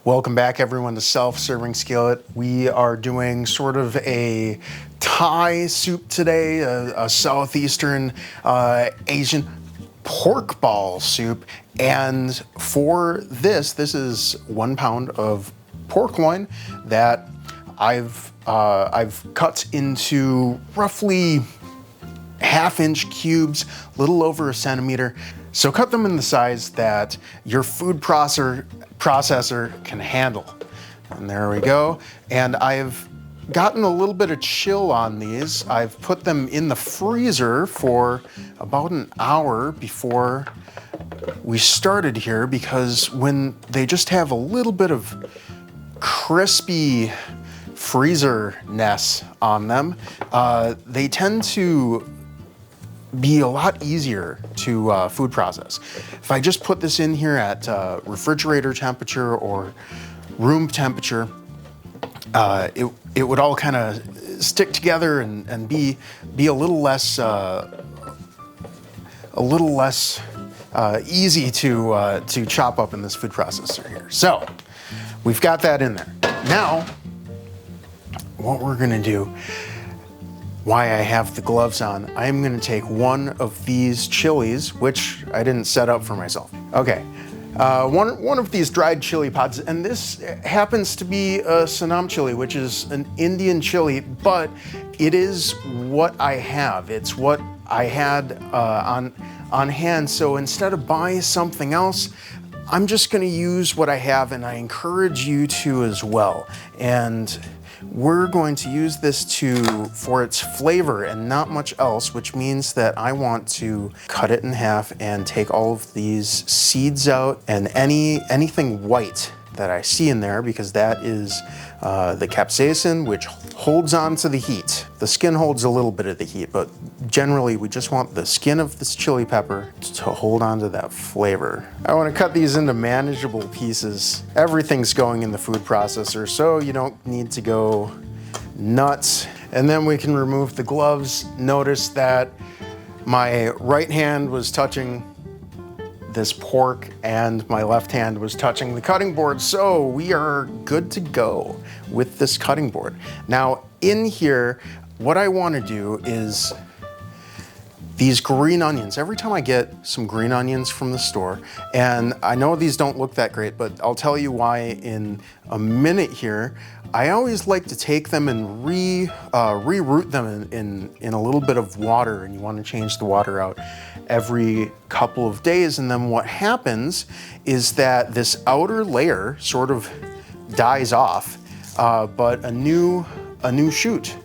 Welcome back everyone to Self-Serving Skillet. We are doing sort of a Thai soup today, a Southeastern Asian pork ball soup. And for this is 1 pound of pork loin that I've cut into roughly 1/2-inch cubes, little over a centimeter. So cut them in the size that your food processor can handle. And there we go. And I've gotten a little bit of chill on these. I've put them in the freezer for about an hour before we started here, because when they just have a little bit of crispy freezer-ness on them, they tend to be a lot easier to food process. If I just put this in here at refrigerator temperature or room temperature, it would all kind of stick together and be a little less easy to chop up in this food processor here. So we've got that in there. Now, what we're gonna do, why I have the gloves on, I'm gonna take one of these chilies, which I didn't set up for myself. Okay, one of these dried chili pods, and this happens to be a Sanam chili, which is an Indian chili, but it is what I have. It's what I had on hand, so instead of buying something else, I'm just gonna use what I have, and I encourage you to as well. And we're going to use this for its flavor and not much else, which means that I want to cut it in half and take all of these seeds out and anything white that I see in there, because that is the capsaicin, which holds on to the heat. The skin holds a little bit of the heat, but generally we just want the skin of this chili pepper to hold on to that flavor. I want to cut these into manageable pieces. Everything's going in the food processor, so you don't need to go nuts. And then we can remove the gloves. Notice that my right hand was touching this pork and my left hand was touching the cutting board, so we are good to go with this cutting board. Now in here, what I want to do is these green onions. Every time I get some green onions from the store, and I know these don't look that great, but I'll tell you why in a minute here. I always like to take them and re-root them in a little bit of water, and you want to change the water out every couple of days. And then what happens is that this outer layer sort of dies off, but a new shoot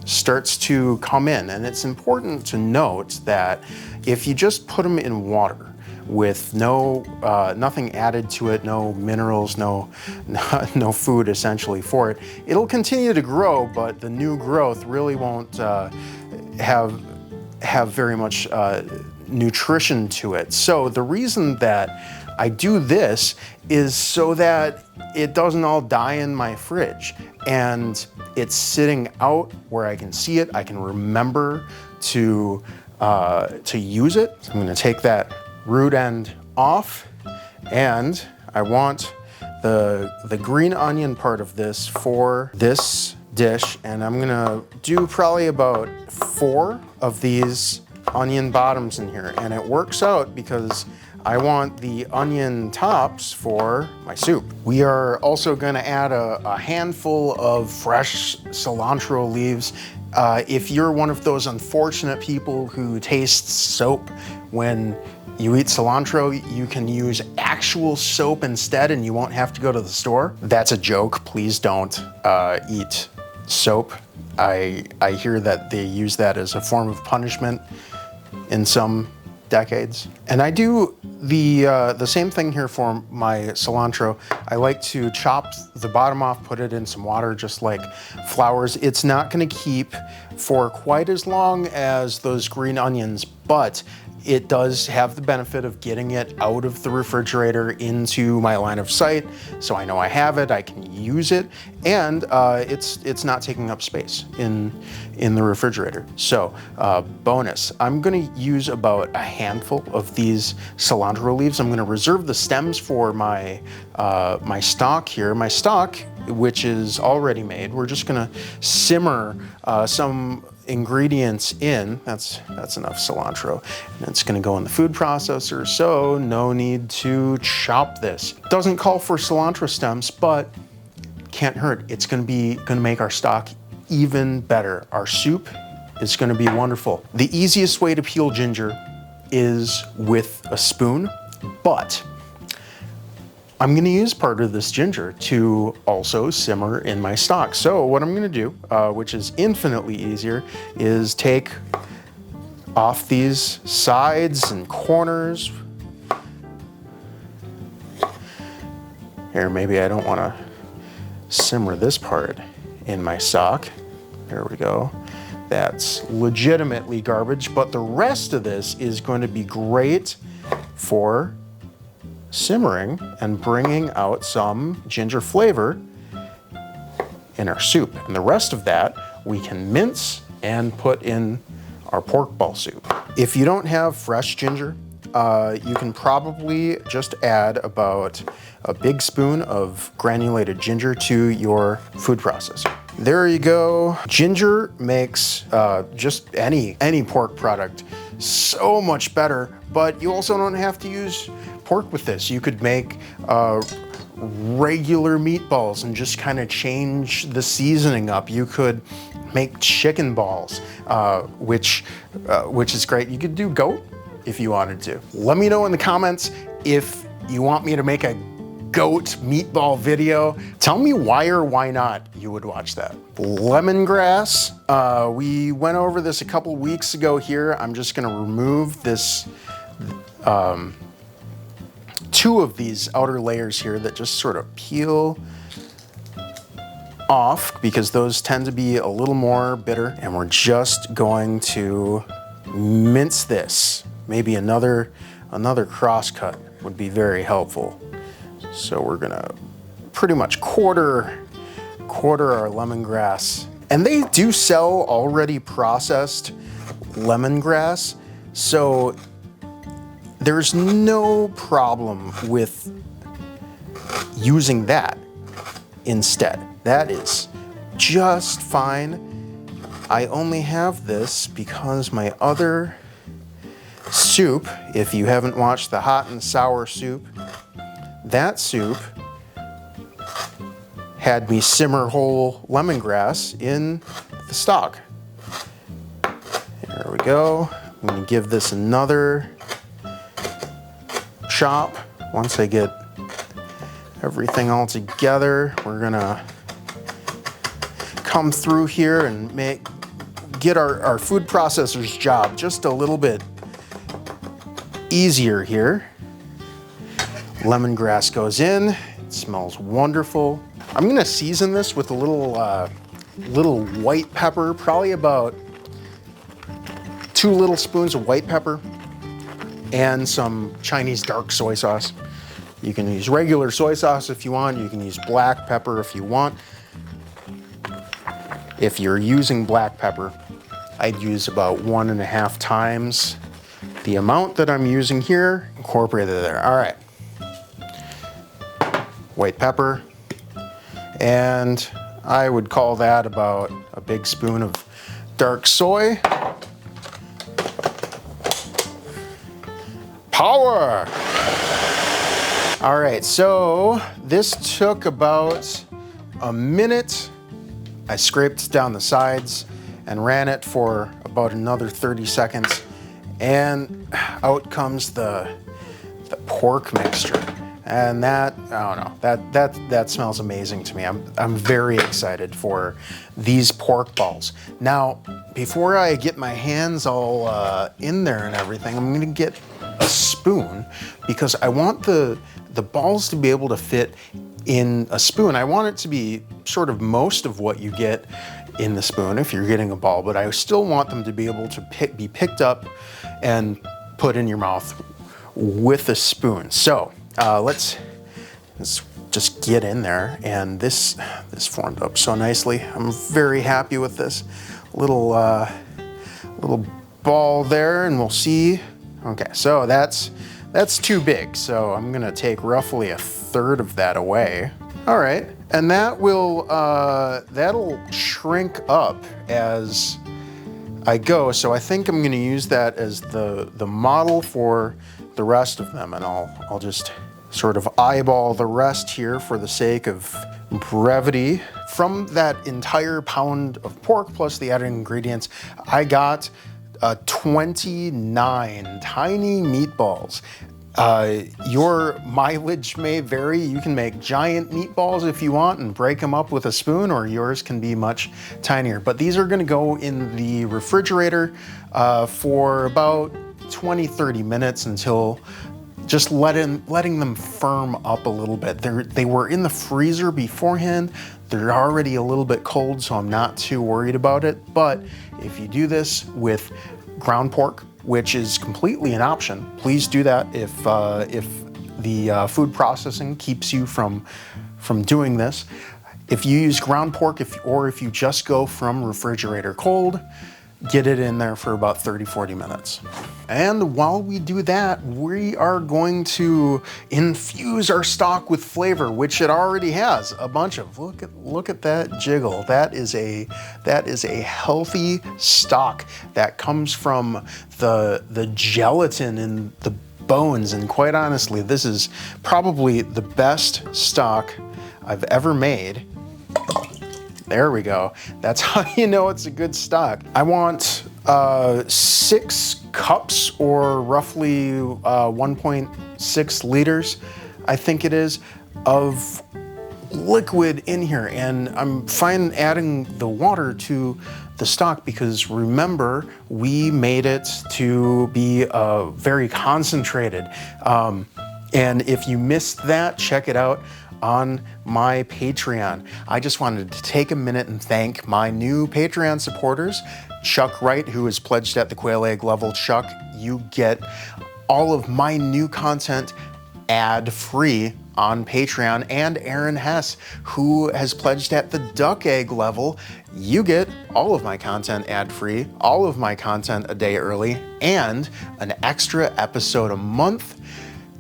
starts to come in. And it's important to note that if you just put them in water with nothing added to it, no minerals, no food essentially for it, it'll continue to grow, but the new growth really won't have very much nutrition to it. So the reason that I do this is so that it doesn't all die in my fridge, and it's sitting out where I can see it. I can remember to use it. So I'm gonna take that root end off, and I want the green onion part of this for this dish, and I'm gonna do probably about 4 of these onion bottoms in here, and it works out because I want the onion tops for my soup. We are also gonna add a handful of fresh cilantro leaves. If you're one of those unfortunate people who tastes soap when you eat cilantro, you can use actual soap instead and you won't have to go to the store. That's a joke. Please don't eat soap. I hear that they use that as a form of punishment in some decades. And I do the same thing here for my cilantro. I like to chop the bottom off, put it in some water, just like flowers. It's not gonna keep for quite as long as those green onions, but it does have the benefit of getting it out of the refrigerator into my line of sight, so I know I have it, I can use it, and it's not taking up space in the refrigerator. So bonus, I'm gonna use about a handful of these cilantro leaves. I'm gonna reserve the stems for my my stock here. My stock, which is already made, we're just gonna simmer some ingredients in. That's enough cilantro, and it's going to go in the food processor, so no need to chop this. Doesn't call for cilantro stems, but can't hurt. It's going to make our stock even better. Our soup is going to be wonderful. The easiest way to peel ginger is with a spoon, but I'm gonna use part of this ginger to also simmer in my stock. So what I'm gonna do, which is infinitely easier, is take off these sides and corners. Here, maybe I don't wanna simmer this part in my stock. There we go. That's legitimately garbage, but the rest of this is going to be great for simmering and bringing out some ginger flavor in our soup. And the rest of that we can mince and put in our pork ball soup. If you don't have fresh ginger, you can probably just add about a big spoon of granulated ginger to your food processor. There you go. Ginger makes just any pork product so much better, but you also don't have to use pork with this. You could make regular meatballs and just kind of change the seasoning up. You could make chicken balls, which is great. You could do goat if you wanted to. Let me know in the comments if you want me to make a goat meatball video. Tell me why or why not you would watch that. Lemongrass, we went over this a couple weeks ago here. I'm just gonna remove this, two of these outer layers here that just sort of peel off because those tend to be a little more bitter. And we're just going to mince this. Maybe another cross cut would be very helpful. So we're gonna pretty much quarter our lemongrass. And they do sell already processed lemongrass, so there's no problem with using that instead. That is just fine. I only have this because my other soup, if you haven't watched the hot and sour soup, that soup had me simmer whole lemongrass in the stock. There we go. I'm gonna give this another chop. Once I get everything all together, we're gonna come through here and get our food processor's job just a little bit easier here. Lemongrass goes in, it smells wonderful. I'm gonna season this with a little white pepper, probably about 2 little spoons of white pepper and some Chinese dark soy sauce. You can use regular soy sauce if you want, you can use black pepper if you want. If you're using black pepper, I'd use about 1.5 times the amount that I'm using here, incorporated there. All right. White pepper, and I would call that about a big spoon of dark soy. Power! All right, so this took about a minute. I scraped down the sides and ran it for about another 30 seconds, and out comes the pork mixture. And that, I don't know, that smells amazing to me. I'm very excited for these pork balls. Now, before I get my hands all in there and everything, I'm gonna get a spoon because I want the balls to be able to fit in a spoon. I want it to be sort of most of what you get in the spoon if you're getting a ball, but I still want them to be able to be picked up and put in your mouth with a spoon. So let's just get in there, and this formed up so nicely. I'm very happy with this little ball there, and we'll see. Okay, so that's too big, so I'm gonna take roughly a third of that away. All right, and that will that'll shrink up as I go, so I think I'm gonna use that as the model for the rest of them, and I'll just sort of eyeball the rest here for the sake of brevity. From that entire pound of pork plus the added ingredients, I got 29 tiny meatballs. Your mileage may vary. You can make giant meatballs if you want and break them up with a spoon, or yours can be much tinier. But these are gonna go in the refrigerator for about 20-30 minutes until just letting them firm up a little bit. They were in the freezer beforehand. They're already a little bit cold, so I'm not too worried about it. But if you do this with ground pork, which is completely an option, please do that if the food processing keeps you from doing this. If you use ground pork, or if you just go from refrigerator cold, get it in there for about 30-40 minutes. And while we do that, we are going to infuse our stock with flavor, which it already has a bunch of. Look at that jiggle. That is a healthy stock that comes from the gelatin in the bones. And quite honestly, this is probably the best stock I've ever made. There we go. That's how you know it's a good stock. I want 6 cups, or roughly 1.6 liters, I think it is, of liquid in here. And I'm fine adding the water to the stock because remember, we made it to be very concentrated. And if you missed that, check it out on my Patreon. I just wanted to take a minute and thank my new Patreon supporters. Chuck Wright, who is pledged at the quail egg level. Chuck, you get all of my new content ad-free on Patreon. And Aaron Hess, who has pledged at the duck egg level. You get all of my content ad-free, all of my content a day early, and an extra episode a month.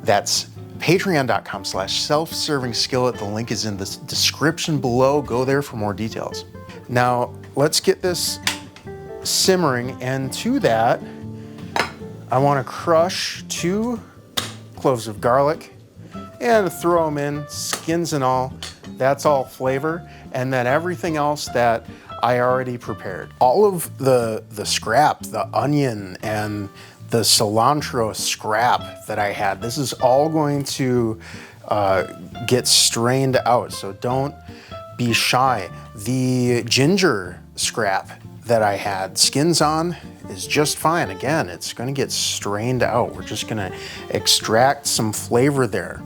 That's patreon.com/self-serving skillet. The link is in the description below. Go there for more details. Now, let's get this simmering, and to that, I want to crush 2 cloves of garlic and throw them in, skins and all. That's all flavor. And then everything else that I already prepared. All of the scrap, the onion and the cilantro scrap that I had, this is all going to get strained out, so don't be shy. The ginger scrap that I had skins on is just fine. Again, it's gonna get strained out. We're just gonna extract some flavor there.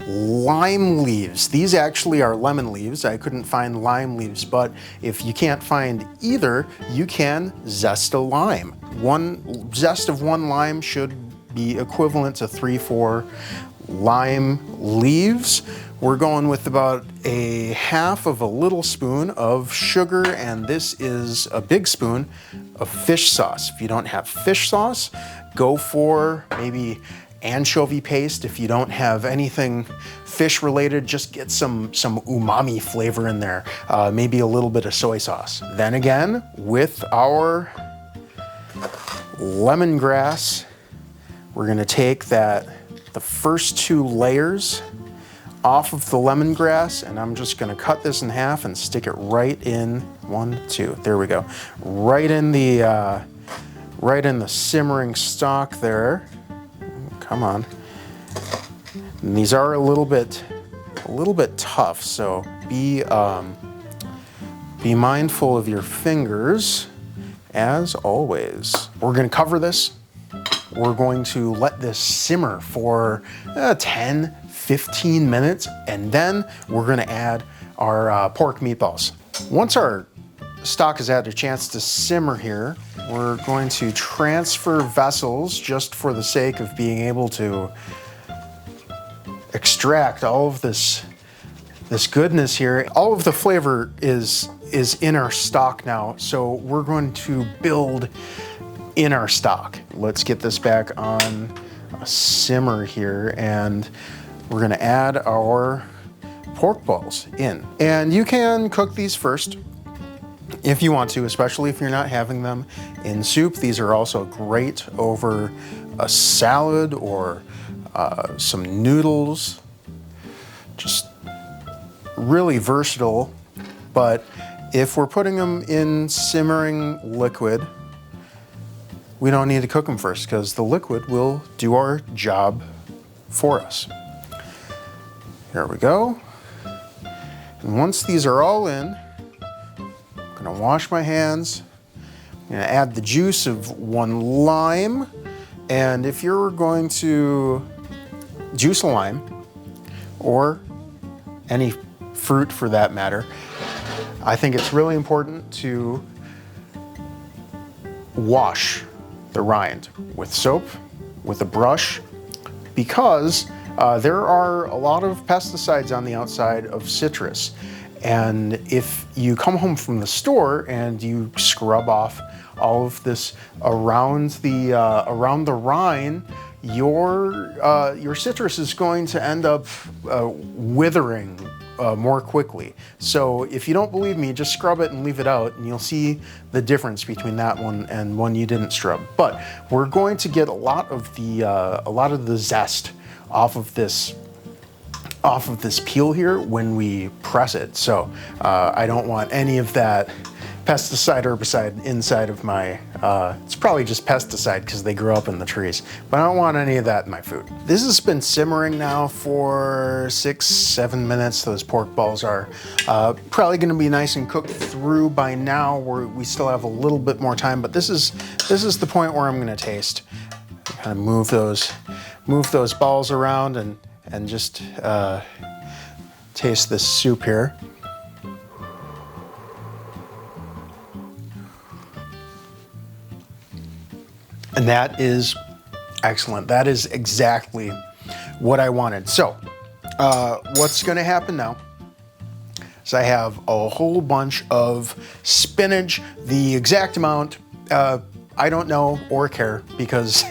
Lime leaves. These actually are lemon leaves. I couldn't find lime leaves, but if you can't find either, you can zest a lime. One zest of 1 lime should be equivalent to 3-4 lime leaves. We're going with about a half of a little spoon of sugar, and this is a big spoon of fish sauce. If you don't have fish sauce, go for maybe anchovy paste. If you don't have anything fish related, just get some umami flavor in there. Maybe a little bit of soy sauce. Then again, with our lemongrass, we're gonna take the first 2 layers off of the lemongrass, and I'm just gonna cut this in half and stick it right in 1, 2. There we go. Right in the simmering stock there. Come on. And these are a little bit tough, so be mindful of your fingers as always. We're gonna cover this. We're going to let this simmer for 10-15 minutes, and then we're gonna add our pork meatballs. Once our stock has had a chance to simmer here, we're going to transfer vessels just for the sake of being able to extract all of this goodness here. All of the flavor is in our stock now, so we're going to build in our stock. Let's get this back on a simmer here, and we're gonna add our pork balls in. And you can cook these first if you want to, especially if you're not having them in soup. These are also great over a salad or some noodles. Just really versatile. But if we're putting them in simmering liquid, we don't need to cook them first because the liquid will do our job for us. Here we go. And once these are all in, I'm gonna wash my hands. I'm gonna add the juice of 1 lime. And if you're going to juice a lime, or any fruit for that matter, I think it's really important to wash the rind with soap, with a brush, because there are a lot of pesticides on the outside of citrus. And if you come home from the store and you scrub off all of this around the rind, your citrus is going to end up withering more quickly. So if you don't believe me, just scrub it and leave it out, and you'll see the difference between that one and one you didn't scrub. But we're going to get a lot of the zest off of this peel here when we press it. So I don't want any of that pesticide, herbicide inside of my, it's probably just pesticide because they grow up in the trees, but I don't want any of that in my food. This has been simmering now for 6-7 minutes. Those pork balls are probably gonna be nice and cooked through by now. We still have a little bit more time, but this is the point where I'm gonna taste. Kind of move those balls around and just taste this soup here. And that is excellent. That is exactly what I wanted. So what's gonna happen now is I have a whole bunch of spinach, the exact amount, I don't know or care because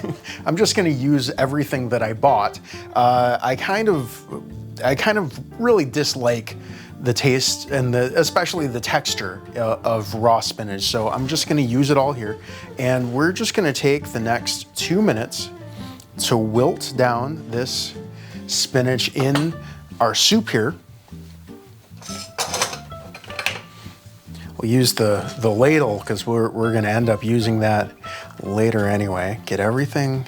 I'm just gonna use everything that I bought. I kind of really dislike the taste and especially the texture of raw spinach. So I'm just gonna use it all here. And we're just gonna take the next 2 minutes to wilt down this spinach in our soup here. We'll use the ladle because we're gonna end up using that later anyway. Get everything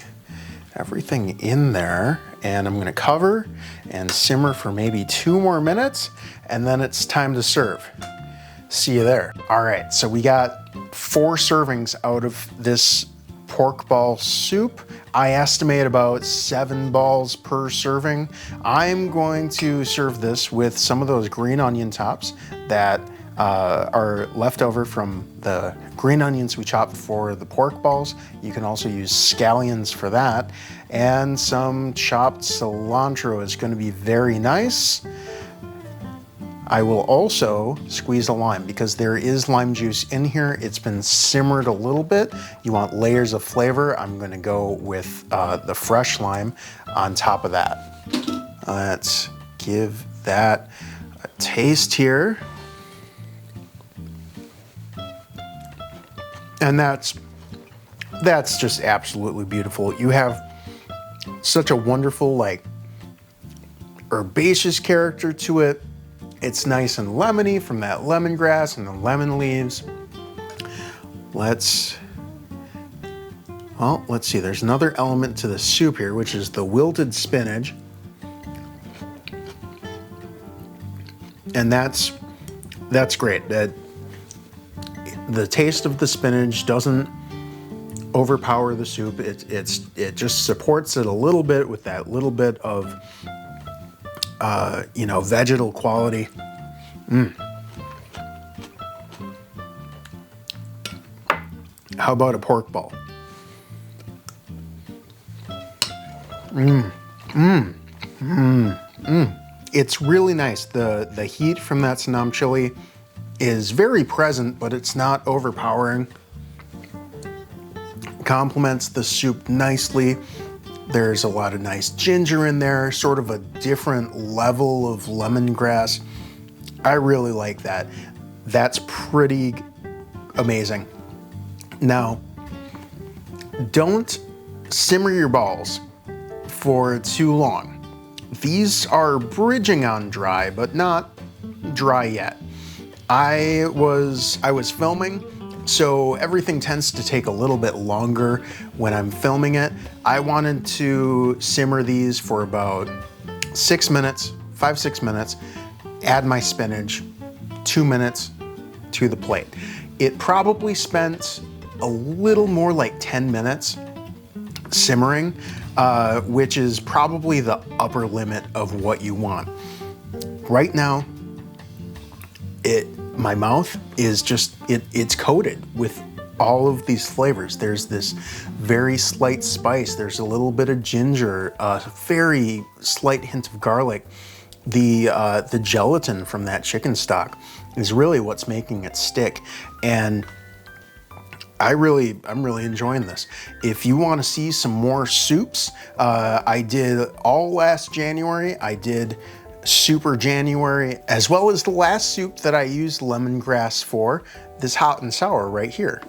in there, and I'm gonna cover and simmer for maybe 2 more minutes, and then it's time to serve. See you there. All right, so we got 4 servings out of this pork ball soup. I estimate about 7 balls per serving. I'm going to serve this with some of those green onion tops that are left over from the green onions we chopped for the pork balls. You can also use scallions for that. And some chopped cilantro is going to be very nice. I will also squeeze a lime because there is lime juice in here. It's been simmered a little bit. You want layers of flavor. I'm going to go with the fresh lime on top of that. Let's give that a taste here. And that's just absolutely beautiful. You have such a wonderful, like, herbaceous character to it. It's nice and lemony from that lemongrass and the lemon leaves. Let's see, there's another element to the soup here, which is the wilted spinach. And that's great. The taste of the spinach doesn't overpower the soup. It just supports it a little bit with that little bit of vegetal quality. How about a pork ball? It's really nice. The heat from that Sonam chili is very present, but it's not overpowering. Complements the soup nicely. There's a lot of nice ginger in there, sort of a different level of lemongrass. I really like that. That's pretty amazing. Now, don't simmer your balls for too long. These are bridging on dry, but not dry yet. I was filming, so everything tends to take a little bit longer when I'm filming it. I wanted to simmer these for about 6 minutes, 5-6 minutes, add my spinach, 2 minutes to the plate. It probably spent a little more like 10 minutes simmering, which is probably the upper limit of what you want. Right now, my mouth is just, it's coated with all of these flavors. There's this very slight spice. There's a little bit of ginger, a very slight hint of garlic. The gelatin from that chicken stock is really what's making it stick. And I'm really enjoying this. If you want to see some more soups, I did all last January. I did Super January, as well as the last soup that I used lemongrass for, this hot and sour right here.